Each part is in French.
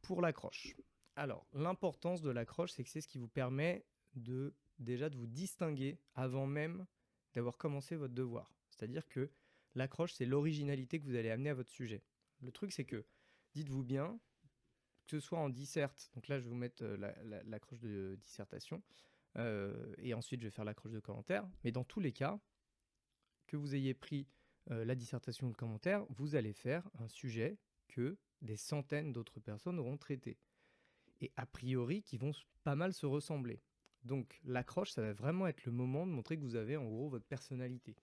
pour l'accroche. Alors, l'importance de l'accroche, c'est que c'est ce qui vous permet déjà de vous distinguer avant même d'avoir commencé votre devoir. C'est-à-dire que l'accroche, c'est l'originalité que vous allez amener à votre sujet. Le truc, c'est que, dites-vous bien, que ce soit en disserte, donc là, je vais vous mettre l'accroche de dissertation, et ensuite, je vais faire l'accroche de commentaire, mais dans tous les cas, que vous ayez pris la dissertation ou le commentaire, vous allez faire un sujet que des centaines d'autres personnes auront traité. Et a priori, qui vont pas mal se ressembler. Donc l'accroche, ça va vraiment être le moment de montrer que vous avez en gros votre personnalité.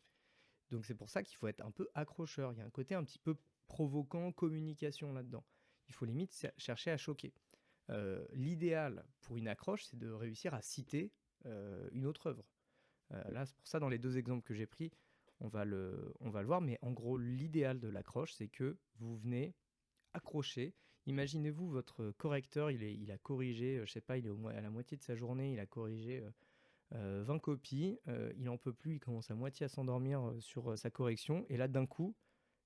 Donc c'est pour ça qu'il faut être un peu accrocheur. Il y a un côté un petit peu provoquant, communication là-dedans. Il faut limite chercher à choquer. L'idéal pour une accroche, c'est de réussir à citer une autre œuvre. Là, c'est pour ça, dans les deux exemples que j'ai pris, on va le voir. Mais en gros, l'idéal de l'accroche, c'est que vous venez accrocher. Imaginez-vous votre correcteur, il a corrigé, je sais pas, il est à la moitié de sa journée, il a corrigé 20 copies, il en peut plus, il commence à moitié à s'endormir sur sa correction, et là d'un coup,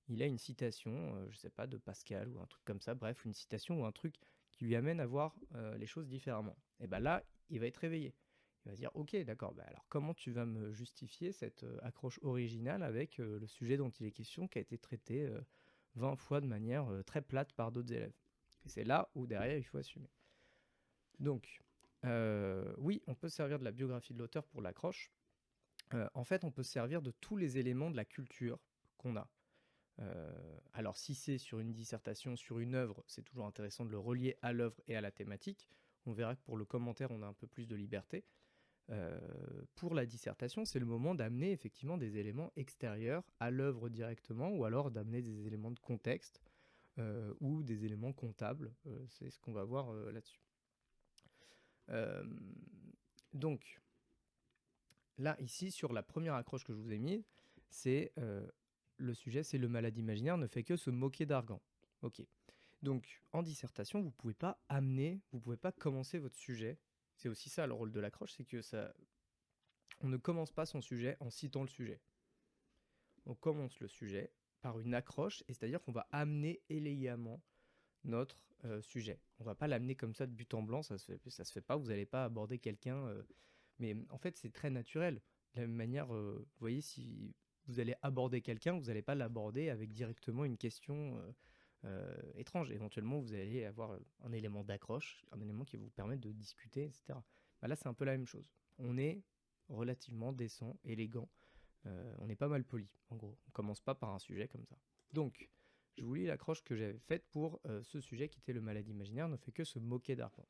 il a une citation, je sais pas, de Pascal ou un truc comme ça, bref, une citation ou un truc qui lui amène à voir les choses différemment. Et ben là, il va être réveillé. Il va se dire, ok, d'accord, bah alors comment tu vas me justifier cette accroche originale avec le sujet dont il est question qui a été traité 20 fois de manière très plate par d'autres élèves. Et c'est là où derrière il faut assumer. Donc, oui, on peut se servir de la biographie de l'auteur pour l'accroche. En fait, on peut se servir de tous les éléments de la culture qu'on a. Alors, si c'est sur une dissertation, sur une œuvre, c'est toujours intéressant de le relier à l'œuvre et à la thématique. On verra que pour le commentaire, on a un peu plus de liberté. Pour la dissertation, c'est le moment d'amener effectivement des éléments extérieurs à l'œuvre directement, ou alors d'amener des éléments de contexte ou des éléments comptables. C'est ce qu'on va voir là-dessus. Donc, là, ici, sur la première accroche que je vous ai mise, c'est le sujet, c'est le malade imaginaire ne fait que se moquer d'Argan. Ok. Donc, en dissertation, vous pouvez pas commencer votre sujet. C'est aussi ça le rôle de l'accroche, c'est que ça, on ne commence pas son sujet en citant le sujet. On commence le sujet par une accroche, et c'est-à-dire qu'on va amener élégamment notre sujet. On va pas l'amener comme ça de but en blanc, ça se fait pas, vous n'allez pas aborder quelqu'un, mais en fait c'est très naturel. De la même manière, vous voyez, si vous allez aborder quelqu'un, vous n'allez pas l'aborder avec directement une question étrange. Éventuellement, vous allez avoir un élément d'accroche, un élément qui va vous permettre de discuter, etc. Bah là, c'est un peu la même chose. On est relativement décent, élégant, on est pas mal poli, en gros. On commence pas par un sujet comme ça. Donc, je vous lis l'accroche que j'avais faite pour ce sujet qui était le malade imaginaire ne fait que se moquer d'Argan.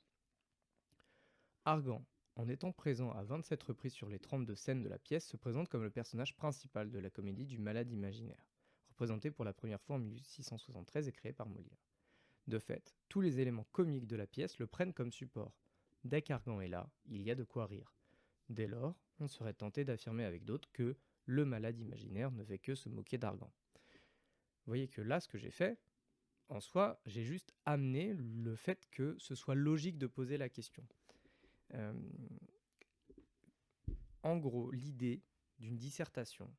Argan, en étant présent à 27 reprises sur les 32 scènes de la pièce, se présente comme le personnage principal de la comédie du malade imaginaire, représenté pour la première fois en 1673 et créé par Molière. De fait, tous les éléments comiques de la pièce le prennent comme support. Dès qu'Argan est là, il y a de quoi rire. Dès lors, on serait tenté d'affirmer avec d'autres que le malade imaginaire ne fait que se moquer d'Argan. Vous voyez que là, ce que j'ai fait, en soi, j'ai juste amené le fait que ce soit logique de poser la question. En gros, l'idée d'une dissertation,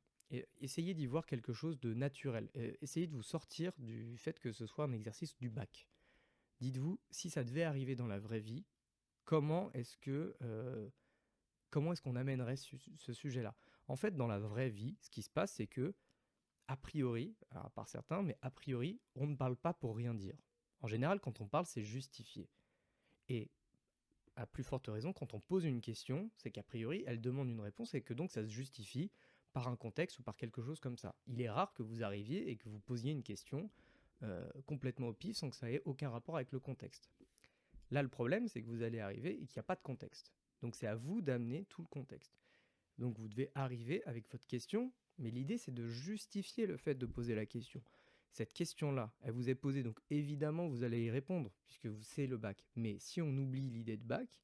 essayez d'y voir quelque chose de naturel. Essayez de vous sortir du fait que ce soit un exercice du bac. Dites-vous, si ça devait arriver dans la vraie vie, comment est-ce qu'on amènerait ce sujet-là? En fait, dans la vraie vie, ce qui se passe, c'est que, a priori, alors à part certains, mais a priori, on ne parle pas pour rien dire. En général, quand on parle, c'est justifié. Et à plus forte raison, quand on pose une question, c'est qu'a priori, elle demande une réponse et que donc ça se justifie par un contexte ou par quelque chose comme ça. Il est rare que vous arriviez et que vous posiez une question complètement au pif sans que ça ait aucun rapport avec le contexte. Là, le problème, c'est que vous allez arriver et qu'il n'y a pas de contexte. Donc c'est à vous d'amener tout le contexte. Donc vous devez arriver avec votre question, mais l'idée c'est de justifier le fait de poser la question. Cette question-là, elle vous est posée, donc évidemment vous allez y répondre, puisque c'est le bac. Mais si on oublie l'idée de bac,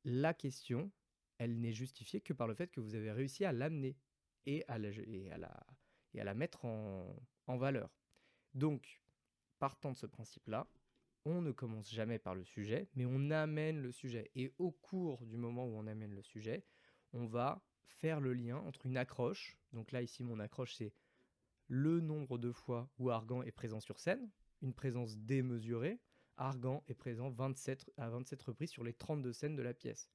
la question, elle n'est justifiée que par le fait que vous avez réussi à l'amener et à la mettre en valeur. Donc, partant de ce principe-là, on ne commence jamais par le sujet, mais on amène le sujet. Et au cours du moment où on amène le sujet, on va faire le lien entre une accroche. Donc là, ici, mon accroche, c'est le nombre de fois où Argan est présent sur scène, une présence démesurée, Argan est présent 27 reprises sur les 32 scènes de la pièce.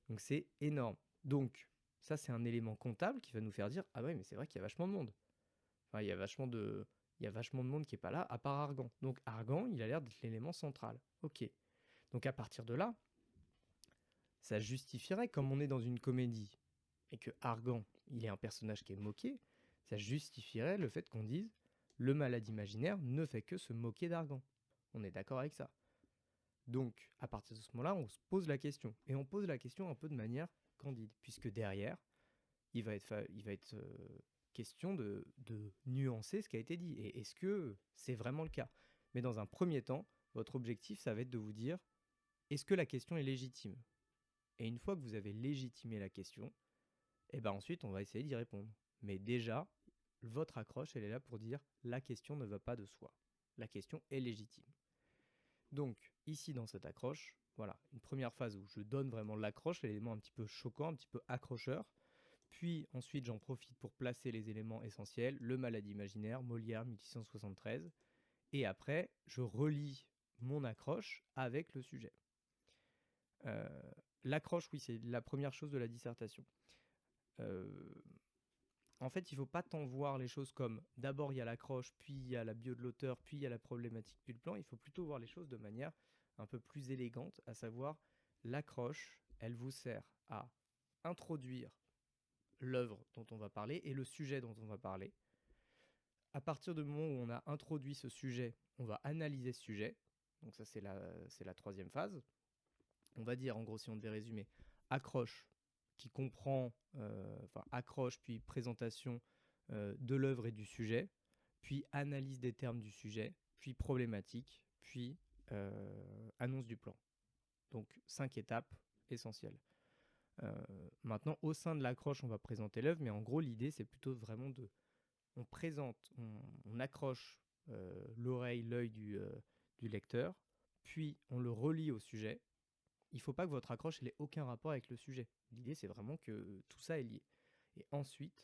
Donc c'est énorme. Donc ça c'est un élément comptable qui va nous faire dire ah ouais mais c'est vrai qu'il y a vachement de monde. Enfin il y a vachement de monde qui est pas là à part Argan. Donc Argan il a l'air d'être l'élément central. Ok. Donc à partir de là, ça justifierait, comme on est dans une comédie et que Argan il est un personnage qui est moqué, ça justifierait le fait qu'on dise le malade imaginaire ne fait que se moquer d'Argan. On est d'accord avec ça. Donc, à partir de ce moment-là, on se pose la question. Et on pose la question un peu de manière candide, puisque derrière, il va être question de nuancer ce qui a été dit. Et est-ce que c'est vraiment le cas? Mais dans un premier temps, votre objectif, ça va être de vous dire, est-ce que la question est légitime? Et une fois que vous avez légitimé la question, et ben ensuite, on va essayer d'y répondre. Mais déjà, votre accroche, elle est là pour dire, la question ne va pas de soi. La question est légitime. Donc, ici, dans cette accroche, voilà, une première phase où je donne vraiment l'accroche, l'élément un petit peu choquant, un petit peu accrocheur. Puis, ensuite, j'en profite pour placer les éléments essentiels, le malade imaginaire, Molière, 1673. Et après, je relie mon accroche avec le sujet. L'accroche, oui, c'est la première chose de la dissertation. En fait, il ne faut pas tant voir les choses comme d'abord il y a l'accroche, puis il y a la bio de l'auteur, puis il y a la problématique, puis le plan. Il faut plutôt voir les choses de manière un peu plus élégante, à savoir l'accroche, elle vous sert à introduire l'œuvre dont on va parler et le sujet dont on va parler. À partir du moment où on a introduit ce sujet, on va analyser ce sujet. Donc ça, c'est la troisième phase. On va dire, en gros, si on devait résumer, accroche, qui comprend, accroche, puis présentation de l'œuvre et du sujet, puis analyse des termes du sujet, puis problématique, puis annonce du plan. Donc 5 étapes essentielles. Maintenant, au sein de l'accroche, on va présenter l'œuvre, mais en gros, l'idée, c'est plutôt vraiment on présente, on accroche l'oreille, l'œil du lecteur, puis on le relie au sujet. Il ne faut pas que votre accroche n'ait aucun rapport avec le sujet. L'idée, c'est vraiment que tout ça est lié. Et ensuite,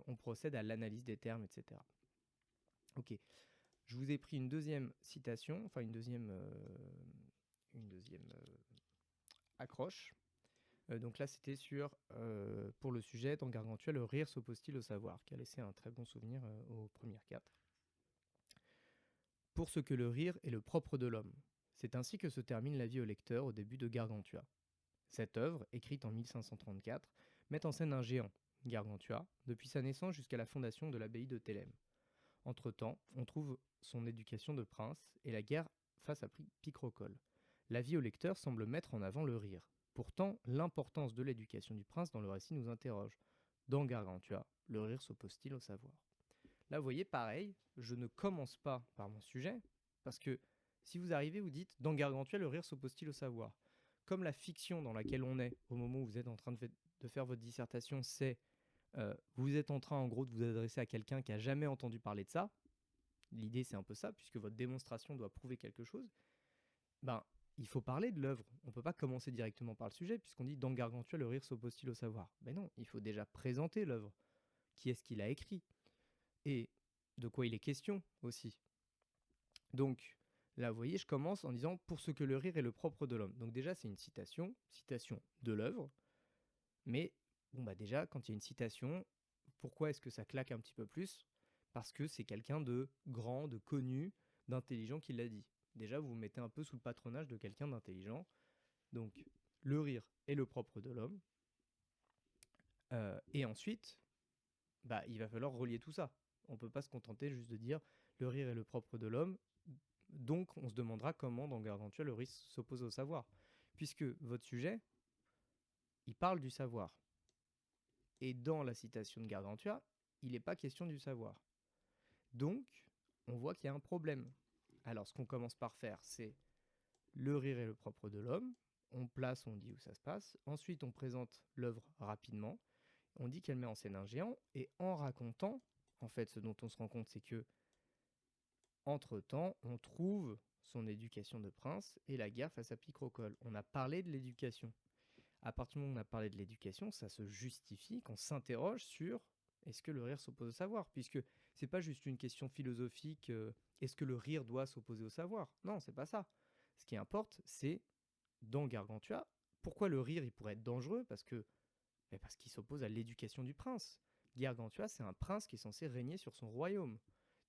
on procède à l'analyse des termes, etc. Ok, je vous ai pris une deuxième citation, enfin une deuxième accroche. Donc là, c'était pour le sujet, dans Gargantua, le rire s'oppose-t-il au savoir, qui a laissé un très bon souvenir aux premières 4. Pour ce que le rire est le propre de l'homme. C'est ainsi que se termine la vie au lecteur au début de Gargantua. Cette œuvre, écrite en 1534, met en scène un géant, Gargantua, depuis sa naissance jusqu'à la fondation de l'abbaye de Thélème. Entre-temps, on trouve son éducation de prince et la guerre face à Picrocole. La vie au lecteur semble mettre en avant le rire. Pourtant, l'importance de l'éducation du prince dans le récit nous interroge. Dans Gargantua, le rire s'oppose-t-il au savoir? Là, vous voyez, pareil, je ne commence pas par mon sujet, parce que si vous arrivez, vous dites, dans Gargantua, le rire s'oppose-t-il au savoir? Comme la fiction dans laquelle on est, au moment où vous êtes en train de faire votre dissertation, c'est vous êtes en train, en gros, de vous adresser à quelqu'un qui n'a jamais entendu parler de ça. L'idée, c'est un peu ça, puisque votre démonstration doit prouver quelque chose. Ben, il faut parler de l'œuvre. On ne peut pas commencer directement par le sujet, puisqu'on dit, dans Gargantua, le rire s'oppose-t-il au savoir? Ben non, il faut déjà présenter l'œuvre. Qui est-ce qu'il a écrit? Et de quoi il est question aussi. Donc, là, vous voyez, je commence en disant « Pour ce que le rire est le propre de l'homme ». Donc déjà, c'est une citation de l'œuvre. Mais, bon, bah déjà, quand il y a une citation, pourquoi est-ce que ça claque un petit peu plus? Parce que c'est quelqu'un de grand, de connu, d'intelligent qui l'a dit. Déjà, vous vous mettez un peu sous le patronage de quelqu'un d'intelligent. Donc, le rire est le propre de l'homme. Et ensuite, bah, il va falloir relier tout ça. On ne peut pas se contenter juste de dire le rire est le propre de l'homme. Donc, on se demandera comment, dans Gargantua, le rire s'oppose au savoir. Puisque votre sujet, il parle du savoir. Et dans la citation de Gargantua, il n'est pas question du savoir. Donc, on voit qu'il y a un problème. Alors, ce qu'on commence par faire, c'est le rire est le propre de l'homme. On place, on dit où ça se passe. Ensuite, on présente l'œuvre rapidement. On dit qu'elle met en scène un géant. Et en racontant, en fait, ce dont on se rend compte, c'est que entre-temps, on trouve son éducation de prince et la guerre face à Picrocole. On a parlé de l'éducation. À partir du moment où on a parlé de l'éducation, ça se justifie qu'on s'interroge sur est-ce que le rire s'oppose au savoir? Puisque c'est pas juste une question philosophique, est-ce que le rire doit s'opposer au savoir? Non, c'est pas ça. Ce qui importe, c'est dans Gargantua, pourquoi le rire il pourrait être dangereux? Parce qu'il s'oppose à l'éducation du prince. Gargantua, c'est un prince qui est censé régner sur son royaume.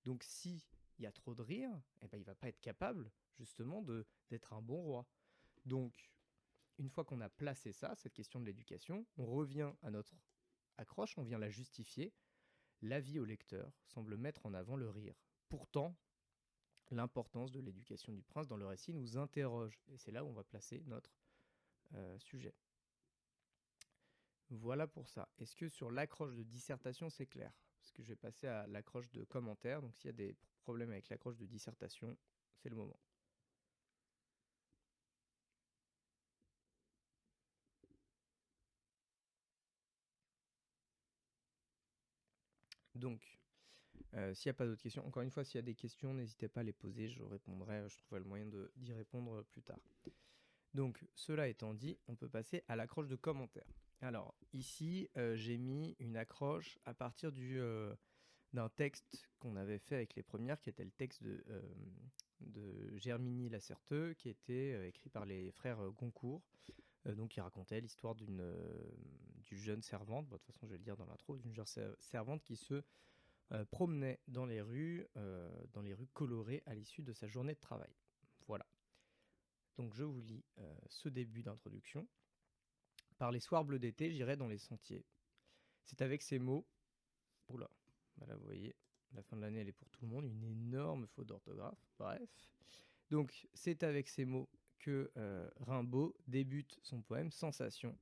Donc si il y a trop de rire, eh ben, il va pas être capable justement d'être un bon roi. Donc une fois qu'on a placé ça, cette question de l'éducation, on revient à notre accroche, on vient la justifier. L'avis au lecteur semble mettre en avant le rire. Pourtant, l'importance de l'éducation du prince dans le récit nous interroge. Et c'est là où on va placer notre sujet. Voilà pour ça. Est-ce que sur l'accroche de dissertation, c'est clair? Parce que je vais passer à l'accroche de commentaire. Donc s'il y a des problèmes avec l'accroche de dissertation, c'est le moment. Donc, s'il n'y a pas d'autres questions, encore une fois, s'il y a des questions, n'hésitez pas à les poser, je répondrai, je trouverai le moyen d'y répondre plus tard. Donc, cela étant dit, on peut passer à l'accroche de commentaires. Alors, ici, j'ai mis une accroche à partir d'un texte qu'on avait fait avec les premières, qui était le texte de Germiny Lacerteux, qui était écrit par les frères Goncourt, donc qui racontait l'histoire d'une jeune servante, bon, de toute façon je vais le dire dans l'intro, d'une jeune servante qui se promenait dans les rues colorées à l'issue de sa journée de travail. Voilà. Donc je vous lis ce début d'introduction. Par les soirs bleus d'été, j'irai dans les sentiers. C'est avec ces mots... Oula, bah là vous voyez, la fin de l'année elle est pour tout le monde, une énorme faute d'orthographe, bref. Donc c'est avec ces mots que Rimbaud débute son poème Sensation,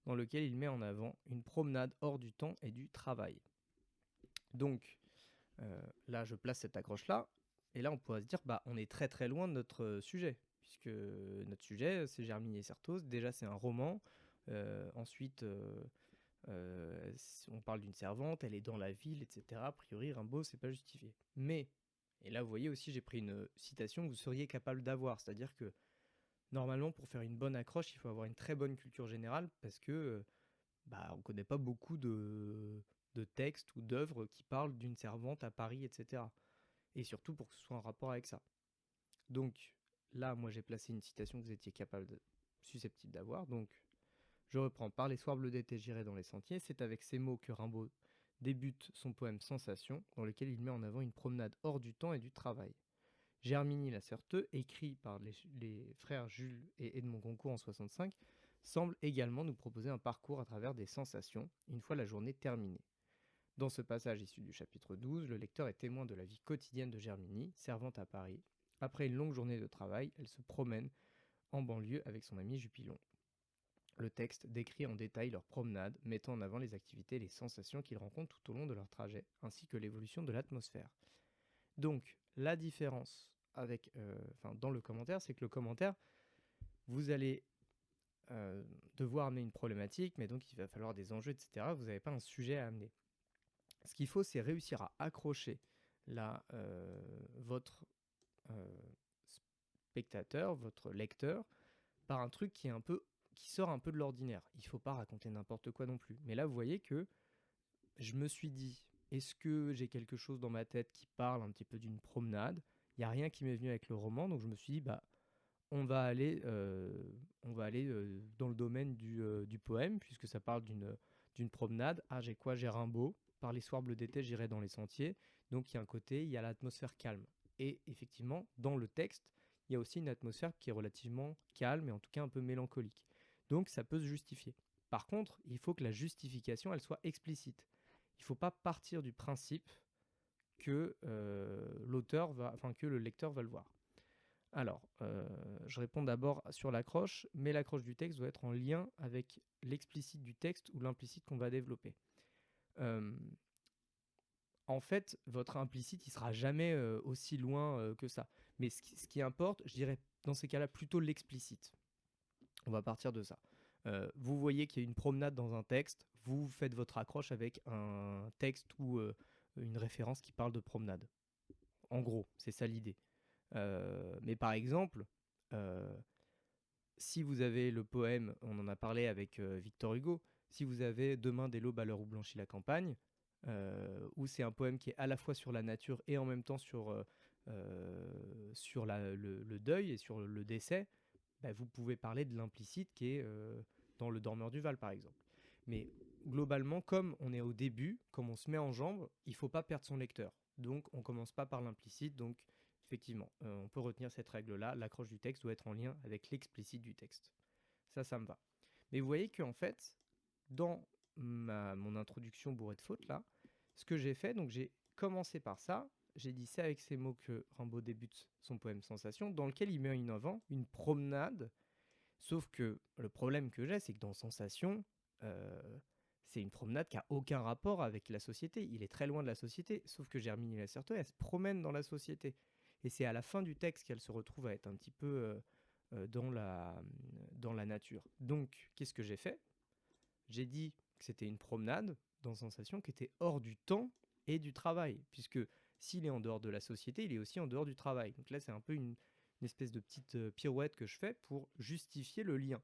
dans lequel il met en avant une promenade hors du temps et du travail. Donc là je place cette accroche-là, et là on pourrait se dire, bah on est très très loin de notre sujet, puisque notre sujet c'est Germier et Certose, déjà c'est un roman, ensuite on parle d'une servante, elle est dans la ville, etc. A priori, Rimbaud, c'est pas justifié. Mais, et là vous voyez aussi, j'ai pris une citation que vous seriez capable d'avoir, c'est-à-dire que normalement, pour faire une bonne accroche, il faut avoir une très bonne culture générale, parce que bah, on connaît pas beaucoup de textes ou d'œuvres qui parlent d'une servante à Paris, etc. Et surtout pour que ce soit en rapport avec ça. Donc là, moi j'ai placé une citation que vous étiez susceptible d'avoir, donc je reprends. Par les soirs bleus d'été, j'irai dans les sentiers. C'est avec ces mots que Rimbaud débute son poème Sensation, dans lequel il met en avant une promenade hors du temps et du travail. Germiny Lacerteux, écrit par les frères Jules et Edmond Goncourt en 65, semble également nous proposer un parcours à travers des sensations, une fois la journée terminée. Dans ce passage issu du chapitre 12, le lecteur est témoin de la vie quotidienne de Germiny, servante à Paris. Après une longue journée de travail, elle se promène en banlieue avec son ami Jupilon. Le texte décrit en détail leur promenade, mettant en avant les activités et les sensations qu'ils rencontrent tout au long de leur trajet, ainsi que l'évolution de l'atmosphère. Donc, la différence dans le commentaire, c'est que le commentaire, vous allez devoir amener une problématique, mais donc il va falloir des enjeux, etc. Vous n'avez pas un sujet à amener. Ce qu'il faut, c'est réussir à accrocher votre spectateur, votre lecteur, par un truc qui sort un peu de l'ordinaire. Il ne faut pas raconter n'importe quoi non plus. Mais là, vous voyez que je me suis dit, est-ce que j'ai quelque chose dans ma tête qui parle un petit peu d'une promenade? Il n'y a rien qui m'est venu avec le roman, donc je me suis dit, bah, on va aller dans le domaine du poème, puisque ça parle d'une promenade. Ah, j'ai quoi? J'ai Rimbaud. Par les soirs bleus d'été, j'irai dans les sentiers. Donc il y a un côté, il y a l'atmosphère calme. Et effectivement, dans le texte, il y a aussi une atmosphère qui est relativement calme et en tout cas un peu mélancolique. Donc ça peut se justifier. Par contre, il faut que la justification, elle soit explicite. Il ne faut pas partir du principe que que le lecteur va le voir. Alors, je réponds d'abord sur l'accroche, mais l'accroche du texte doit être en lien avec l'explicite du texte ou l'implicite qu'on va développer. En fait, votre implicite, il sera jamais aussi loin que ça. Mais ce qui importe, je dirais, dans ces cas-là, plutôt l'explicite. On va partir de ça. Vous voyez qu'il y a une promenade dans un texte, vous faites votre accroche avec un texte ou une référence qui parle de promenade. En gros, c'est ça l'idée. Mais par exemple, si vous avez le poème, on en a parlé avec Victor Hugo, si vous avez Demain dès l'aube à l'heure où blanchit la campagne, où c'est un poème qui est à la fois sur la nature et en même temps sur le deuil et sur le décès, bah, vous pouvez parler de l'implicite qui est dans Le Dormeur du Val, par exemple. Mais globalement, comme on est au début, comme on se met en jambe, il ne faut pas perdre son lecteur. Donc, on ne commence pas par l'implicite. Donc, effectivement, on peut retenir cette règle-là. L'accroche du texte doit être en lien avec l'explicite du texte. Ça me va. Mais vous voyez qu'en fait, dans mon introduction bourrée de fautes, là, ce que j'ai fait, donc j'ai commencé par ça. J'ai dit c'est avec ces mots que Rimbaud débute son poème Sensation, dans lequel il met en avant une promenade. Sauf que le problème que j'ai, c'est que dans Sensation, c'est une promenade qui n'a aucun rapport avec la société. Il est très loin de la société. Sauf que Germinie Lacerteux, elle se promène dans la société. Et c'est à la fin du texte qu'elle se retrouve à être un petit peu dans la nature. Donc, qu'est-ce que j'ai fait? J'ai dit que c'était une promenade dans Sensation qui était hors du temps et du travail. Puisque s'il est en dehors de la société, il est aussi en dehors du travail. Donc là, c'est un peu une espèce de petite pirouette que je fais pour justifier le lien.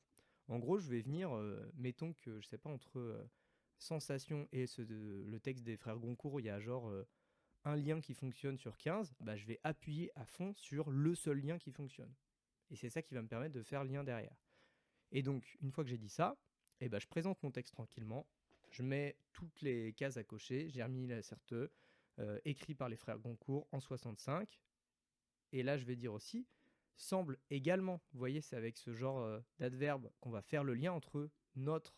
En gros, je vais venir, mettons que, je sais pas, entre Sensation et le texte des frères Goncourt, il y a genre un lien qui fonctionne sur 15, bah, je vais appuyer à fond sur le seul lien qui fonctionne. Et c'est ça qui va me permettre de faire lien derrière. Et donc, une fois que j'ai dit ça, eh ben, je présente mon texte tranquillement, je mets toutes les cases à cocher, Germinie Lacerteux, écrit par les frères Goncourt en 65. Et là, je vais dire aussi, semble également, vous voyez, c'est avec ce genre d'adverbe qu'on va faire le lien entre notre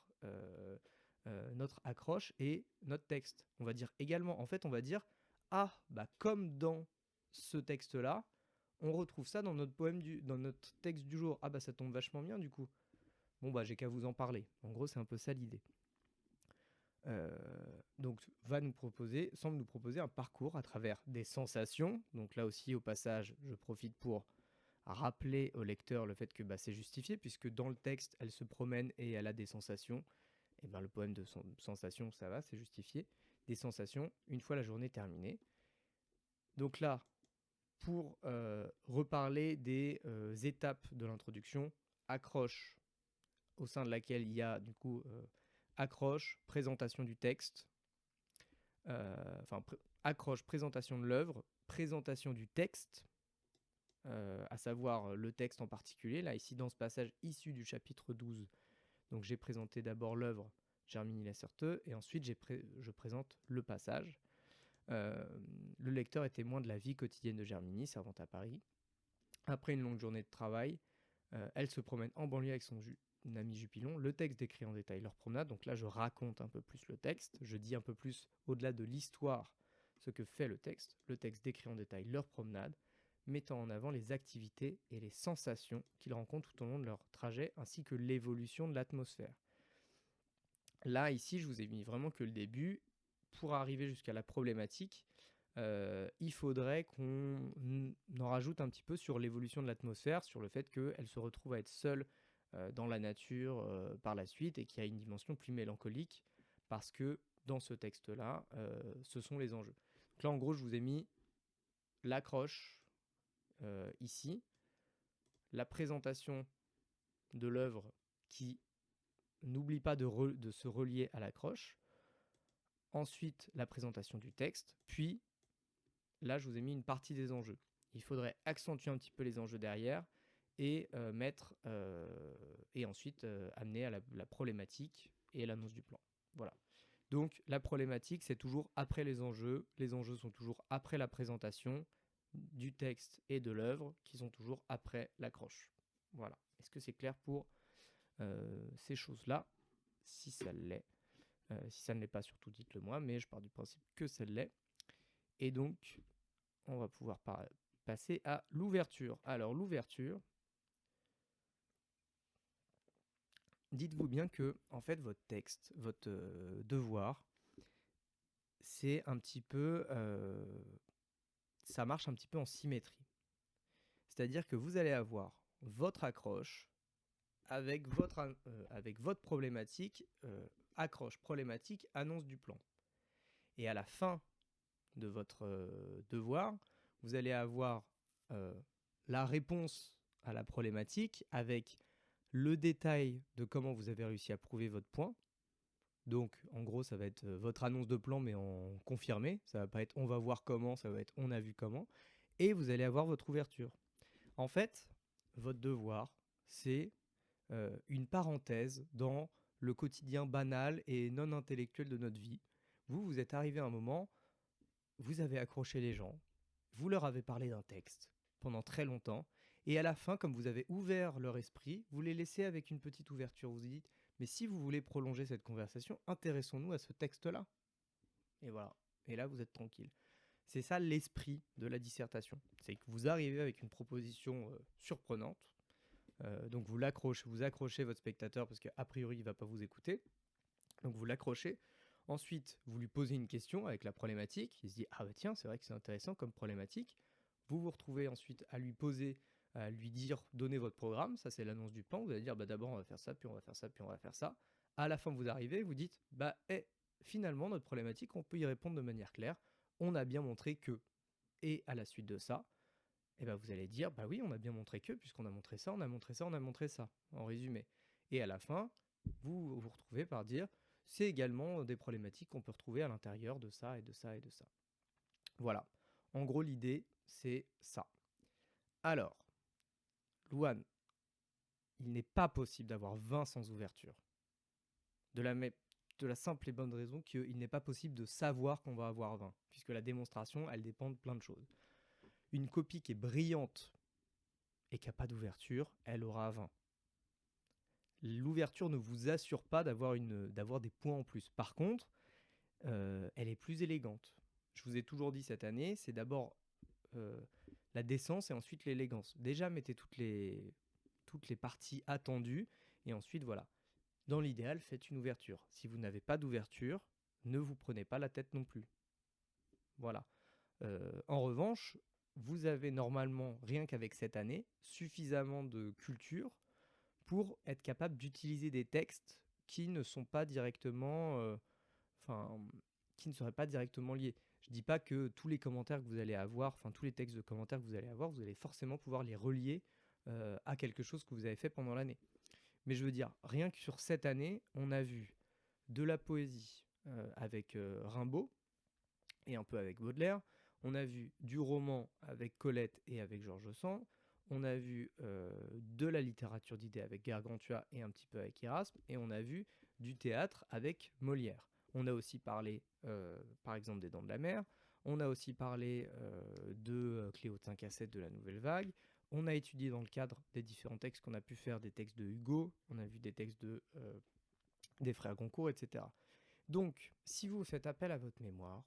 accroche et notre texte. On va dire également, en fait, on va dire, ah, bah comme dans ce texte-là, on retrouve ça dans dans notre texte du jour. Ah bah ça tombe vachement bien du coup. Bon bah j'ai qu'à vous en parler. En gros, c'est un peu ça l'idée. Donc semble nous proposer un parcours à travers des sensations. Donc là aussi, au passage, je profite pour rappeler au lecteur le fait que bah, c'est justifié, puisque dans le texte, elle se promène et elle a des sensations. Et ben le poème de sensations, ça va, c'est justifié. Des sensations, une fois la journée terminée. Donc là, pour reparler des étapes de l'introduction, accroche, au sein de laquelle il y a du coup accroche, présentation du texte, accroche, présentation de l'œuvre, présentation du texte, à savoir le texte en particulier. Là, ici, dans ce passage issu du chapitre 12, donc j'ai présenté d'abord l'œuvre Germinie Lacerteux, et ensuite je présente le passage. Le lecteur est témoin de la vie quotidienne de Germinie, servante à Paris. Après une longue journée de travail, elle se promène en banlieue avec son ami Jupilon. Le texte décrit en détail leur promenade. Donc là, je raconte un peu plus le texte. Je dis un peu plus, au-delà de l'histoire, ce que fait le texte. Le texte décrit en détail leur promenade, mettant en avant les activités et les sensations qu'ils rencontrent tout au long de leur trajet, ainsi que l'évolution de l'atmosphère. Là, ici, je vous ai mis vraiment que le début. Pour arriver jusqu'à la problématique, il faudrait qu'on en rajoute un petit peu sur l'évolution de l'atmosphère, sur le fait qu'elle se retrouve à être seule dans la nature par la suite et qu'il y a une dimension plus mélancolique parce que dans ce texte-là, ce sont les enjeux. Donc là, en gros, je vous ai mis l'accroche ici, la présentation de l'œuvre qui n'oublie pas de se relier à l'accroche, ensuite la présentation du texte, puis là, je vous ai mis une partie des enjeux. Il faudrait accentuer un petit peu les enjeux derrière et ensuite amener à la problématique et l'annonce du plan. Voilà. Donc la problématique, c'est toujours après les enjeux. Les enjeux sont toujours après la présentation du texte et de l'œuvre, qui sont toujours après l'accroche. Voilà. Est-ce que c'est clair pour ces choses-là? Si ça l'est. Si ça ne l'est pas, surtout dites-le moi, mais je pars du principe que ça l'est. Et donc, on va pouvoir passer à l'ouverture. Alors, l'ouverture, dites-vous bien que, en fait, votre texte, votre devoir, c'est un petit peu... ça marche un petit peu en symétrie. C'est-à-dire que vous allez avoir votre accroche avec votre problématique, accroche, problématique, annonce du plan. Et à la fin de votre devoir, vous allez avoir la réponse à la problématique avec le détail de comment vous avez réussi à prouver votre point, Donc, en gros, ça va être votre annonce de plan, mais en confirmé. Ça va pas être on va voir comment, ça va être on a vu comment. Et vous allez avoir votre ouverture. En fait, votre devoir, c'est une parenthèse dans le quotidien banal et non intellectuel de notre vie. Vous êtes arrivé à un moment, vous avez accroché les gens, vous leur avez parlé d'un texte pendant très longtemps, et à la fin, comme vous avez ouvert leur esprit, vous les laissez avec une petite ouverture. Vous vous dites, mais si vous voulez prolonger cette conversation, intéressons-nous à ce texte-là. Et voilà. Et là, vous êtes tranquille. C'est ça l'esprit de la dissertation. C'est que vous arrivez avec une proposition surprenante. Donc vous accrochez votre spectateur parce qu'a priori, il ne va pas vous écouter. Donc vous l'accrochez. Ensuite, vous lui posez une question avec la problématique. Il se dit, ah bah tiens, c'est vrai que c'est intéressant comme problématique. Vous vous retrouvez ensuite à lui poser, à lui dire, donnez votre programme. Ça, c'est l'annonce du plan. Vous allez dire, bah d'abord, on va faire ça, puis on va faire ça, puis on va faire ça. À la fin, vous arrivez, vous dites, bah, finalement, notre problématique, on peut y répondre de manière claire. On a bien montré que. Et à la suite de ça, eh ben, vous allez dire, bah oui, on a bien montré que, puisqu'on a montré ça, on a montré ça, on a montré ça, en résumé. Et à la fin, vous vous retrouvez par dire, c'est également des problématiques qu'on peut retrouver à l'intérieur de ça et de ça et de ça. Voilà. En gros, l'idée, c'est ça. Alors, Louane, il n'est pas possible d'avoir 20 sans ouverture. De la simple et bonne raison qu'il n'est pas possible de savoir qu'on va avoir 20, puisque la démonstration, elle dépend de plein de choses. Une copie qui est brillante et qui n'a pas d'ouverture, elle aura 20. L'ouverture ne vous assure pas d'avoir des points en plus. Par contre, elle est plus élégante. Je vous ai toujours dit cette année, c'est d'abord la décence et ensuite l'élégance. Déjà, mettez toutes les parties attendues et ensuite, voilà. Dans l'idéal, faites une ouverture. Si vous n'avez pas d'ouverture, ne vous prenez pas la tête non plus. Voilà. En revanche, vous avez normalement, rien qu'avec cette année, suffisamment de culture pour être capable d'utiliser des textes qui ne sont pas directement, qui ne seraient pas directement liés. Je ne dis pas que tous les commentaires que vous allez avoir, enfin tous les textes de commentaires que vous allez forcément pouvoir les relier à quelque chose que vous avez fait pendant l'année. Mais je veux dire, rien que sur cette année, on a vu de la poésie avec Rimbaud et un peu avec Baudelaire. On a vu du roman avec Colette et avec Georges Sand. On a vu de la littérature d'idées avec Gargantua et un petit peu avec Erasme. Et on a vu du théâtre avec Molière. On a aussi parlé, par exemple, des Dents de la Mer. On a aussi parlé de Cléo de 5 à 7 de la Nouvelle Vague. On a étudié dans le cadre des différents textes qu'on a pu faire, des textes de Hugo. On a vu des textes des frères Goncourt, etc. Donc, si vous faites appel à votre mémoire,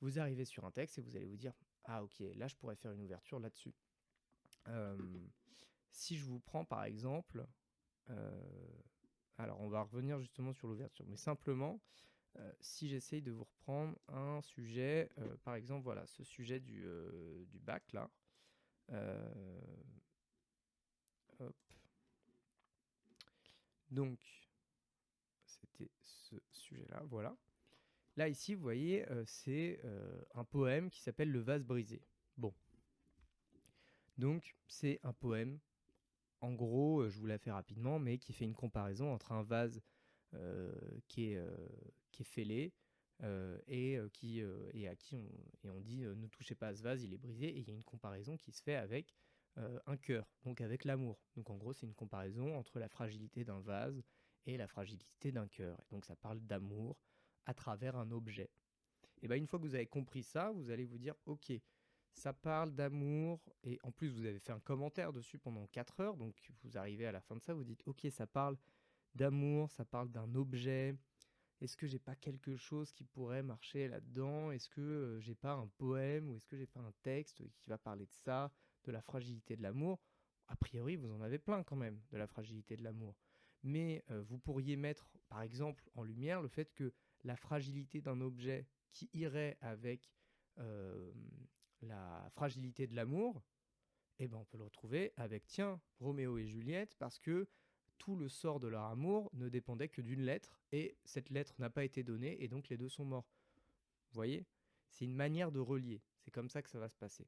vous arrivez sur un texte et vous allez vous dire « Ah ok, là je pourrais faire une ouverture là-dessus ». Si je vous prends par exemple, alors on va revenir justement sur l'ouverture, mais simplement, si j'essaye de vous reprendre un sujet, par exemple voilà, ce sujet du bac là, hop. Donc c'était ce sujet-là, voilà. Là, ici, vous voyez, c'est un poème qui s'appelle Le vase brisé. Bon. Donc, c'est un poème, en gros, je vous la fais rapidement, mais qui fait une comparaison entre un vase qui est fêlé et à qui on dit ne touchez pas à ce vase, il est brisé. Et il y a une comparaison qui se fait avec un cœur, donc avec l'amour. Donc, en gros, c'est une comparaison entre la fragilité d'un vase et la fragilité d'un cœur. Et donc, ça parle d'amour à travers un objet. Et bien une fois que vous avez compris ça, vous allez vous dire ok, ça parle d'amour, et en plus vous avez fait un commentaire dessus pendant 4 heures, donc vous arrivez à la fin de ça, vous dites ok, ça parle d'amour, ça parle d'un objet, est-ce que j'ai pas quelque chose qui pourrait marcher là-dedans, est-ce que j'ai pas un poème, ou est-ce que j'ai pas un texte qui va parler de ça, de la fragilité de l'amour. A priori vous en avez plein quand même, de la fragilité de l'amour. Mais vous pourriez mettre par exemple en lumière le fait que la fragilité d'un objet qui irait avec la fragilité de l'amour, eh ben on peut le retrouver avec, tiens, Roméo et Juliette, parce que tout le sort de leur amour ne dépendait que d'une lettre, et cette lettre n'a pas été donnée, et donc les deux sont morts. Vous voyez? C'est une manière de relier. C'est comme ça que ça va se passer.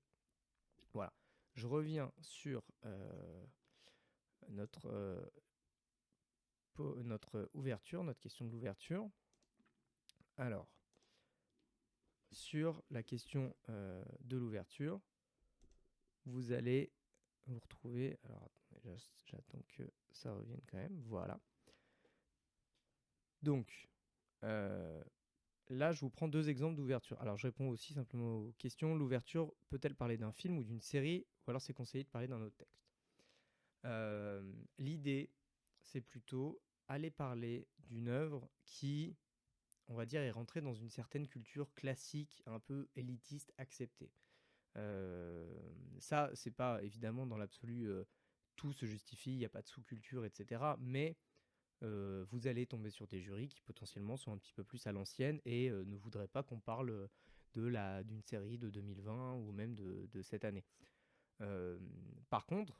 Voilà. Je reviens sur notre notre ouverture, notre question de l'ouverture. Alors, sur la question de l'ouverture, vous allez vous retrouver. Alors, attendez, j'attends que ça revienne quand même. Voilà. Donc, là, je vous prends 2 exemples d'ouverture. Alors, je réponds aussi simplement aux questions. L'ouverture peut-elle parler d'un film ou d'une série, ou alors c'est conseillé de parler d'un autre texte? L'idée, c'est plutôt aller parler d'une œuvre qui, on va dire, est rentrée dans une certaine culture classique, un peu élitiste, acceptée. Ça, c'est pas évidemment dans l'absolu, tout se justifie, il n'y a pas de sous-culture, etc. Mais vous allez tomber sur des jurys qui potentiellement sont un petit peu plus à l'ancienne et ne voudraient pas qu'on parle d'une série de 2020 ou même de cette année. Par contre,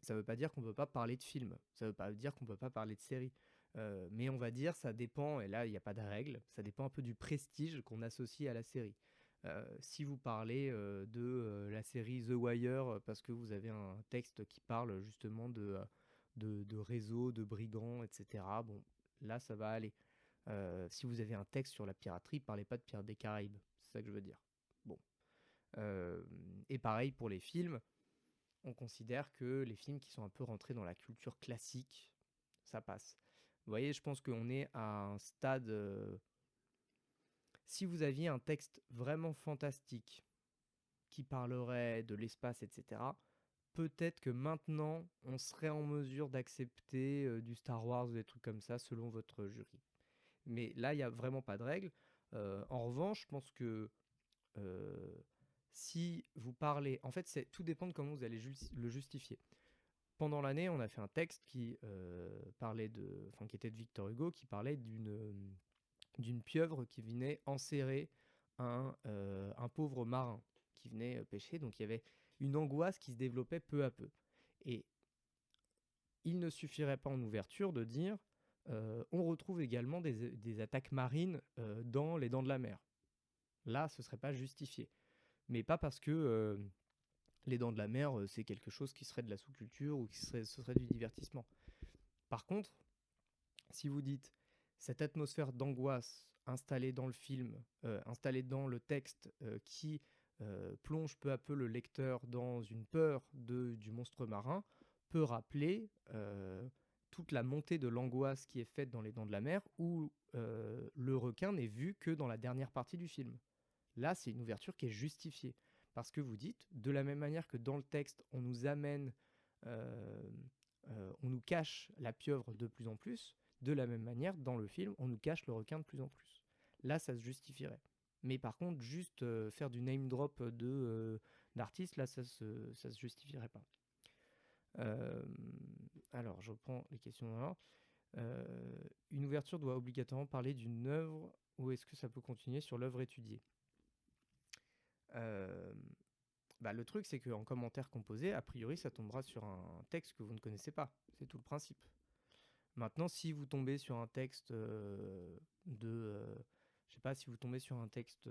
ça ne veut pas dire qu'on ne peut pas parler de films, ça ne veut pas dire qu'on ne peut pas parler de séries. Mais on va dire, ça dépend, et là il n'y a pas de règle, ça dépend un peu du prestige qu'on associe à la série. Si vous parlez de la série The Wire parce que vous avez un texte qui parle justement de réseaux, de brigands, etc., bon, là ça va aller. Si vous avez un texte sur la piraterie, parlez pas de Pirates des Caraïbes, c'est ça que je veux dire. Bon. Et pareil pour les films, on considère que les films qui sont un peu rentrés dans la culture classique, ça passe. Vous voyez, je pense qu'on est à un stade... si vous aviez un texte vraiment fantastique qui parlerait de l'espace, etc., peut-être que maintenant, on serait en mesure d'accepter du Star Wars ou des trucs comme ça selon votre jury. Mais là, il n'y a vraiment pas de règle. En revanche, je pense que euh, si vous parlez... En fait, tout dépend de comment vous allez le justifier. Pendant l'année, on a fait un texte qui qui était de Victor Hugo, qui parlait d'une pieuvre qui venait enserrer un pauvre marin qui venait pêcher. Donc il y avait une angoisse qui se développait peu à peu. Et il ne suffirait pas en ouverture de dire on retrouve également des attaques marines dans les dents de la mer. Là, ce ne serait pas justifié. Mais pas parce que les dents de la mer, c'est quelque chose qui serait de la sous-culture ou ce serait du divertissement. Par contre, si vous dites cette atmosphère d'angoisse installée dans le film, installée dans le texte, qui plonge peu à peu le lecteur dans une peur du monstre marin, peut rappeler toute la montée de l'angoisse qui est faite dans Les Dents de la Mer, où le requin n'est vu que dans la dernière partie du film. Là, c'est une ouverture qui est justifiée. Parce que vous dites, de la même manière que dans le texte, on nous amène, euh, on nous cache la pieuvre de plus en plus, de la même manière, dans le film, on nous cache le requin de plus en plus. Là, ça se justifierait. Mais par contre, juste faire du name drop d'artistes, là, ça se justifierait pas. Alors, je reprends les questions dans l'ordre. Une ouverture doit obligatoirement parler d'une œuvre ou est-ce que ça peut continuer sur l'œuvre étudiée? Le truc, c'est qu'en commentaire composé, a priori, ça tombera sur un texte que vous ne connaissez pas. C'est tout le principe. Maintenant, si vous tombez sur un texte je sais pas, si vous tombez sur un texte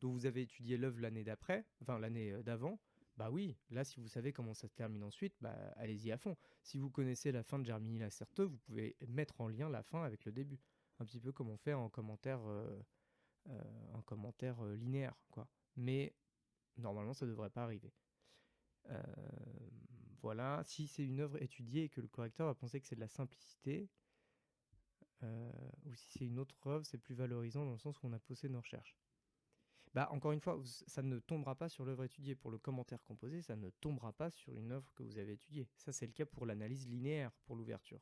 dont vous avez étudié l'œuvre l'année d'après, enfin l'année d'avant, bah oui, là, si vous savez comment ça se termine ensuite, bah allez-y à fond. Si vous connaissez la fin de Germini la Certeux, vous pouvez mettre en lien la fin avec le début. Un petit peu comme on fait en commentaire linéaire, quoi. Mais normalement, ça ne devrait pas arriver. Voilà, si c'est une œuvre étudiée et que le correcteur va penser que c'est de la simplicité, ou si c'est une autre œuvre, c'est plus valorisant dans le sens où on a poussé nos recherches. Bah, encore une fois, ça ne tombera pas sur l'œuvre étudiée. Pour le commentaire composé, ça ne tombera pas sur une œuvre que vous avez étudiée. Ça, c'est le cas pour l'analyse linéaire, pour l'ouverture.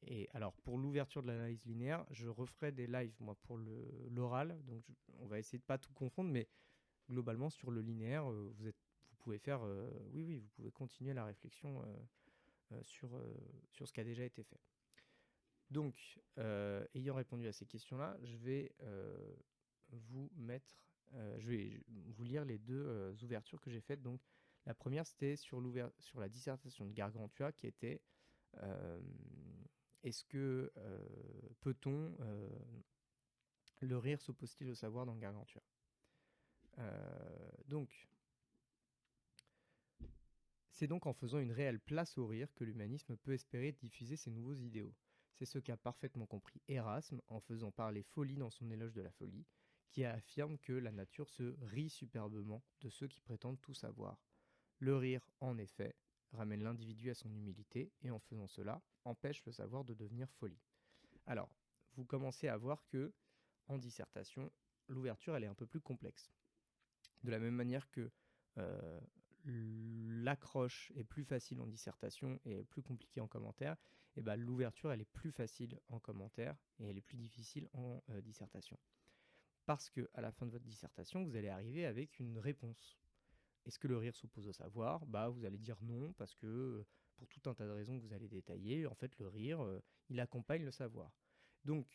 Et alors, pour l'ouverture de l'analyse linéaire, je referai des lives, moi, pour l'oral. Donc, on va essayer de pas tout confondre, mais globalement, sur le linéaire, vous pouvez faire... oui, vous pouvez continuer la réflexion sur ce qui a déjà été fait. Donc, ayant répondu à ces questions-là, je vais je vais vous lire les deux ouvertures que j'ai faites. Donc, la première, c'était sur la dissertation de Gargantua, qui était est-ce que peut-on le rire s'oppose-t-il au savoir dans Gargantua? Donc, C'est donc en faisant une réelle place au rire que l'humanisme peut espérer diffuser ses nouveaux idéaux. C'est ce qu'a parfaitement compris Erasme en faisant parler folie dans son éloge de la folie, qui affirme que la nature se rit superbement de ceux qui prétendent tout savoir. Le rire, en effet, ramène l'individu à son humilité et en faisant cela, empêche le savoir de devenir folie. Alors, vous commencez à voir que, en dissertation, l'ouverture elle est un peu plus complexe. De la même manière que euh, l'accroche est plus facile en dissertation et plus compliquée en commentaire, et ben l'ouverture elle est plus facile en commentaire et elle est plus difficile en dissertation. Parce que à la fin de votre dissertation, vous allez arriver avec une réponse. Est-ce que le rire s'oppose au savoir? Bah, vous allez dire non, parce que pour tout un tas de raisons que vous allez détailler, en fait, le rire, il accompagne le savoir. Donc,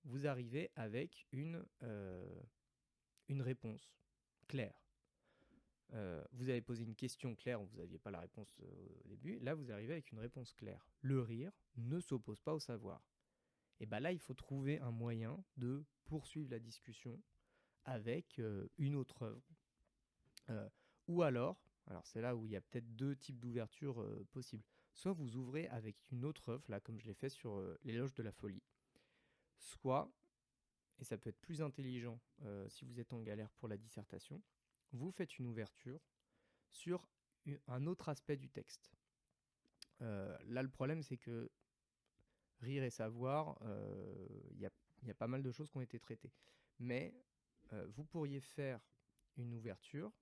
vous arrivez avec une réponse claire. Vous avez posé une question claire, vous n'aviez pas la réponse au début. Là, vous arrivez avec une réponse claire. Le rire ne s'oppose pas au savoir. Et bien là, il faut trouver un moyen de poursuivre la discussion avec une autre œuvre. Euh, ou alors c'est là où il y a peut-être deux types d'ouverture possibles. Soit vous ouvrez avec une autre œuvre, là comme je l'ai fait sur l'éloge de la folie. Soit, et ça peut être plus intelligent si vous êtes en galère pour la dissertation, vous faites une ouverture sur un autre aspect du texte. Là, le problème, c'est que rire et savoir, y a pas mal de choses qui ont été traitées. Mais vous pourriez faire une ouverture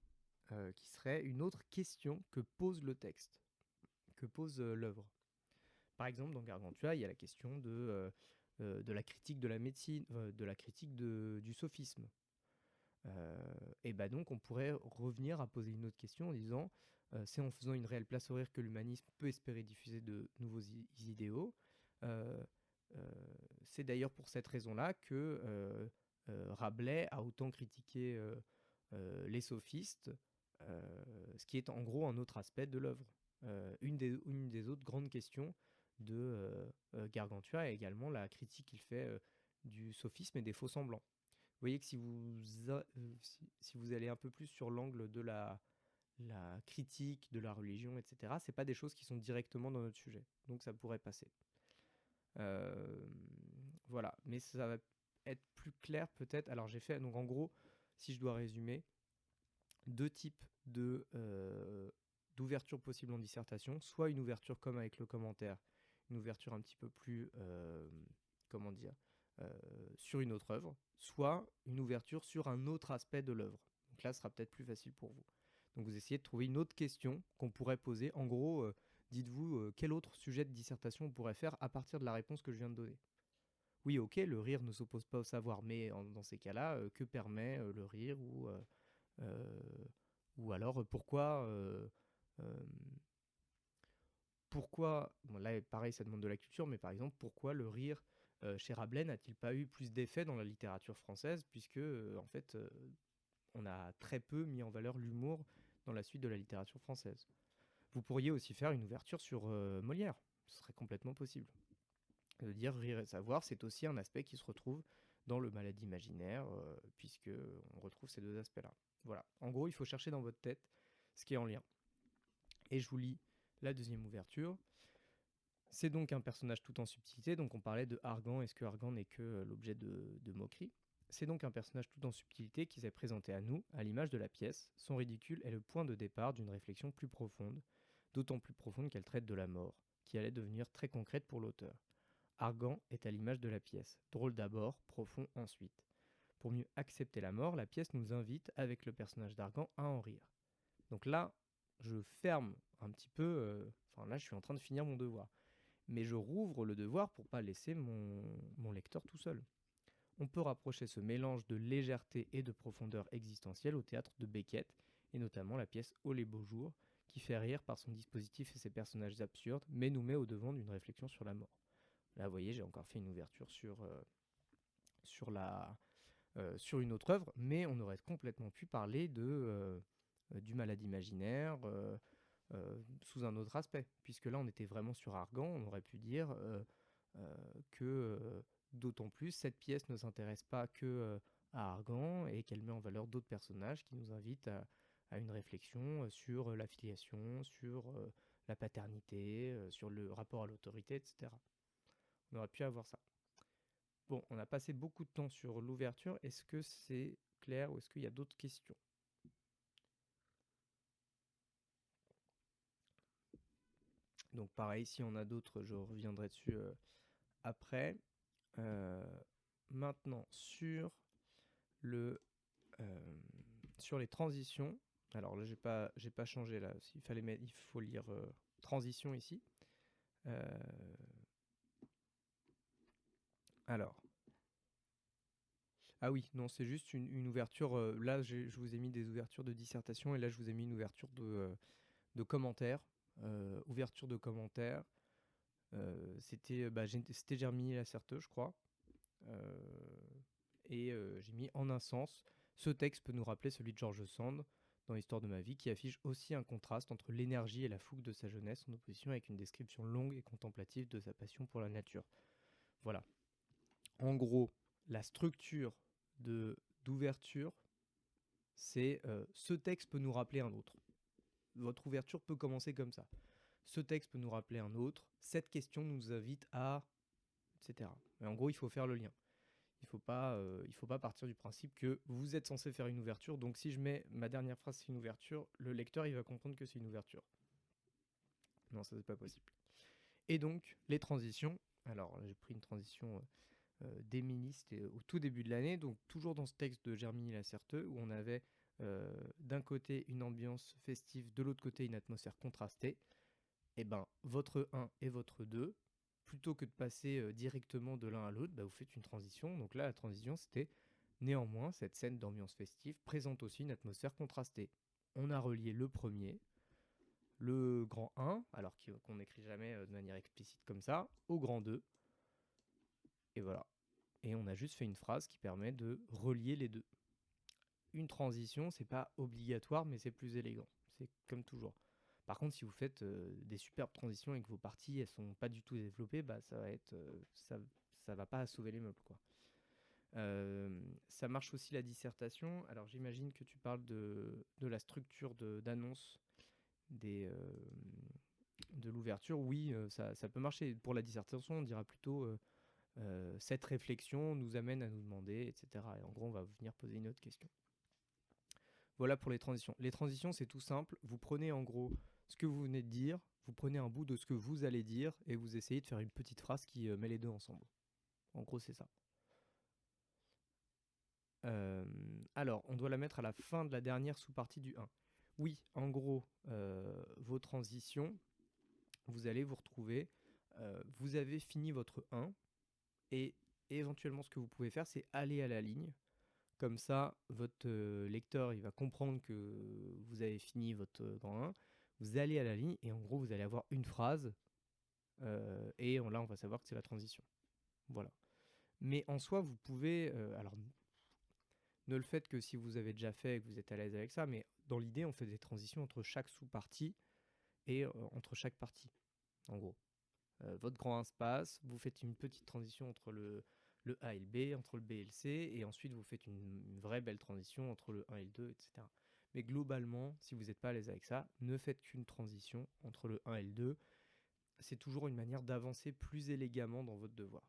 qui serait une autre question que pose le texte, que pose l'œuvre. Par exemple, dans Gargantua, il y a la question de la critique de la médecine, de la critique du sophisme. Et bah donc, on pourrait revenir à poser une autre question en disant c'est en faisant une réelle place au rire que l'humanisme peut espérer diffuser de nouveaux idéaux. Euh, c'est d'ailleurs pour cette raison-là que Rabelais a autant critiqué les sophistes, ce qui est en gros un autre aspect de l'œuvre. Une des autres grandes questions de Gargantua est également la critique qu'il fait du sophisme et des faux semblants. Vous voyez que si vous allez un peu plus sur l'angle de la critique de la religion, etc., c'est pas des choses qui sont directement dans notre sujet. Donc ça pourrait passer. Euh, voilà, mais ça va être plus clair peut-être. Alors j'ai fait, donc en gros, si je dois résumer, deux types d'ouverture possible en dissertation, soit une ouverture comme avec le commentaire, une ouverture un petit peu plus, comment dire, sur une autre œuvre, soit une ouverture sur un autre aspect de l'œuvre. Donc là, ce sera peut-être plus facile pour vous. Donc vous essayez de trouver une autre question qu'on pourrait poser. En gros, dites-vous quel autre sujet de dissertation on pourrait faire à partir de la réponse que je viens de donner. Oui, ok, le rire ne s'oppose pas au savoir, mais dans ces cas-là, que permet le rire euh, ou alors euh, pourquoi, bon là pareil ça demande de la culture, mais par exemple pourquoi le rire chez Rabelais n'a-t-il pas eu plus d'effet dans la littérature française, puisque en fait on a très peu mis en valeur l'humour dans la suite de la littérature française. Vous pourriez aussi faire une ouverture sur Molière, ce serait complètement possible. De dire rire et savoir, c'est aussi un aspect qui se retrouve dans le Malade imaginaire, puisque on retrouve ces deux aspects-là. Voilà. En gros, il faut chercher dans votre tête ce qui est en lien. Et je vous lis la deuxième ouverture. C'est donc un personnage tout en subtilité, donc on parlait de Argan, est-ce que Argan n'est que l'objet de moquerie? C'est donc un personnage tout en subtilité qui s'est présenté à nous, à l'image de la pièce. Son ridicule est le point de départ d'une réflexion plus profonde, d'autant plus profonde qu'elle traite de la mort, qui allait devenir très concrète pour l'auteur. Argan est à l'image de la pièce, drôle d'abord, profond ensuite. Pour mieux accepter la mort, la pièce nous invite, avec le personnage d'Argan, à en rire. Donc là, je ferme un petit peu, là je suis en train de finir mon devoir. Mais je rouvre le devoir pour pas laisser mon lecteur tout seul. On peut rapprocher ce mélange de légèreté et de profondeur existentielle au théâtre de Beckett, et notamment la pièce Oh les beaux jours, qui fait rire par son dispositif et ses personnages absurdes, mais nous met au devant d'une réflexion sur la mort. Là, vous voyez, j'ai encore fait une ouverture sur une autre œuvre, mais on aurait complètement pu parler du Malade imaginaire sous un autre aspect, puisque là, on était vraiment sur Argan, on aurait pu dire que d'autant plus, cette pièce ne s'intéresse pas que à Argan et qu'elle met en valeur d'autres personnages qui nous invitent à une réflexion sur l'affiliation, sur la paternité, sur le rapport à l'autorité, etc. On aurait pu avoir ça. Bon, on a passé beaucoup de temps sur l'ouverture. Est-ce que c'est clair ou est-ce qu'il y a d'autres questions? Donc pareil, si on a d'autres, je reviendrai dessus après. Maintenant, le, euh, sur les transitions, alors là, j'ai pas changé là. S'il fallait mettre, il faut lire transition ici. Alors, ah oui, non, c'est juste une ouverture. Là, je vous ai mis des ouvertures de dissertation et là, je vous ai mis une ouverture de commentaires. Ouverture de commentaires. C'était Germini Lacerteux, je crois. J'ai mis en un sens, ce texte peut nous rappeler celui de George Sand dans l'histoire de ma vie, qui affiche aussi un contraste entre l'énergie et la fougue de sa jeunesse en opposition avec une description longue et contemplative de sa passion pour la nature. Voilà. En gros, la structure d'ouverture, c'est ce texte peut nous rappeler un autre. Votre ouverture peut commencer comme ça. Ce texte peut nous rappeler un autre. Cette question nous invite à, etc. Mais en gros, il faut faire le lien. Il faut pas partir du principe que vous êtes censé faire une ouverture. Donc si je mets ma dernière phrase, c'est une ouverture, le lecteur il va comprendre que c'est une ouverture. Non, ça c'est pas possible. Et donc les transitions. Alors j'ai pris une transition d'éministe au tout début de l'année, donc toujours dans ce texte de Germini Lacerteux où on avait d'un côté une ambiance festive, de l'autre côté une atmosphère contrastée. Et ben votre 1 et votre 2, plutôt que de passer directement de l'un à l'autre, bah, vous faites une transition. Donc là, la transition, c'était néanmoins, cette scène d'ambiance festive présente aussi une atmosphère contrastée. On a relié le premier, le grand 1, alors qu'on n'écrit jamais de manière explicite comme ça, au grand 2. Et voilà. Et on a juste fait une phrase qui permet de relier les deux. Une transition, c'est pas obligatoire, mais c'est plus élégant. C'est comme toujours. Par contre, si vous faites des superbes transitions et que vos parties elles sont pas du tout développées, bah ça va être ça va pas sauver les meubles quoi. Ça marche aussi la dissertation. Alors j'imagine que tu parles de la structure d'annonce de l'ouverture. Oui, ça peut marcher. Pour la dissertation, on dira plutôt cette réflexion nous amène à nous demander, etc. Et en gros, on va venir poser une autre question. Voilà pour les transitions. Les transitions, c'est tout simple. Vous prenez en gros ce que vous venez de dire, vous prenez un bout de ce que vous allez dire et vous essayez de faire une petite phrase qui met les deux ensemble. En gros, c'est ça. Alors, on doit la mettre à la fin de la dernière sous-partie du 1. Oui, en gros, vos transitions, vous allez vous retrouver, vous avez fini votre 1 et éventuellement ce que vous pouvez faire, c'est aller à la ligne. Comme ça, votre lecteur, il va comprendre que vous avez fini votre grand 1. Vous allez à la ligne et en gros, vous allez avoir une phrase et là, on va savoir que c'est la transition. Voilà. Mais en soi, vous pouvez... alors, ne le faites que si vous avez déjà fait et que vous êtes à l'aise avec ça, mais dans l'idée, on fait des transitions entre chaque sous-partie et entre chaque partie, en gros. Votre grand 1 se passe, vous faites une petite transition entre le A et le B, entre le B et le C, et ensuite vous faites une vraie belle transition entre le 1 et le 2, etc. Mais globalement, si vous n'êtes pas à l'aise avec ça, ne faites qu'une transition entre le 1 et le 2. C'est toujours une manière d'avancer plus élégamment dans votre devoir.